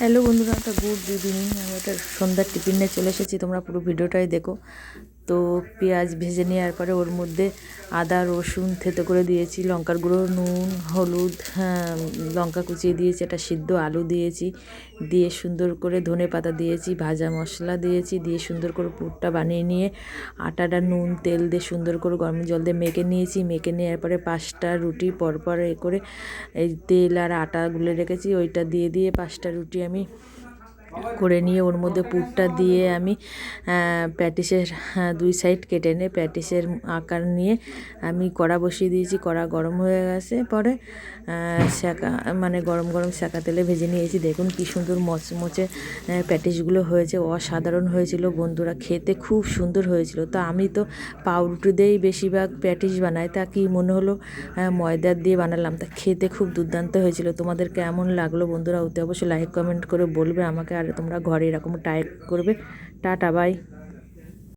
Hello বন্ধুরা, একটা good evening. আমি একটা সন্ধ্যার টিফিন নিয়ে চলে এসেছি, তোমরা পুরো ভিডিওটাই দেখো। তো পেঁয়াজ ভেজে নেওয়ার পরে ওর মধ্যে আদা রসুন থেতো করে দিয়েছি, লঙ্কার গুঁড়ো, নুন, হলুদ, লঙ্কা কুচিয়ে দিয়েছি, একটা সিদ্ধ আলু দিয়েছি, দিয়ে সুন্দর করে ধনে পাতা দিয়েছি, ভাজা মশলা দিয়েছি, দিয়ে সুন্দর করে পুরটা বানিয়ে নিয়ে আটাটা নুন তেল দিয়ে সুন্দর করে গরম জল দিয়ে মেখে নিয়েছি। মেখে নেওয়ার পরে 5টা রুটি পরপর করে এই তেল আর আটা গুলে রেখেছি, ওইটা দিয়ে দিয়ে 5টা রুটি আমি করে নিয়ে ওর মধ্যে পুরটা দিয়ে আমি প্যাটিসের 2 সাইড কেটে নিয়ে প্যাটিসের আকার নিয়ে আমি কড়া বসিয়ে দিয়েছি। কড়া গরম হয়ে গেছে পরে সেঁকা মানে গরম গরম সেঁকা তেলে ভেজে নিয়েছি। দেখুন কি সুন্দর মচমচে প্যাটিসগুলো হয়েছে, অসাধারণ হয়েছিল বন্ধুরা, খেতে খুব সুন্দর হয়েছিল। তো আমি তো পাউরুটি দিয়েই বেশিরভাগ প্যাটিস বানাই, তা কি মনে হলো ময়দার দিয়ে বানালাম, তা খেতে খুব দুর্দান্ত হয়েছিল। তোমাদের কেমন লাগলো বন্ধুরা, ওতে অবশ্যই লাইক কমেন্ট করে বলবে আমাকে, আর তোমরা ঘরে এরকম ট্রাই করবে। Tata bye.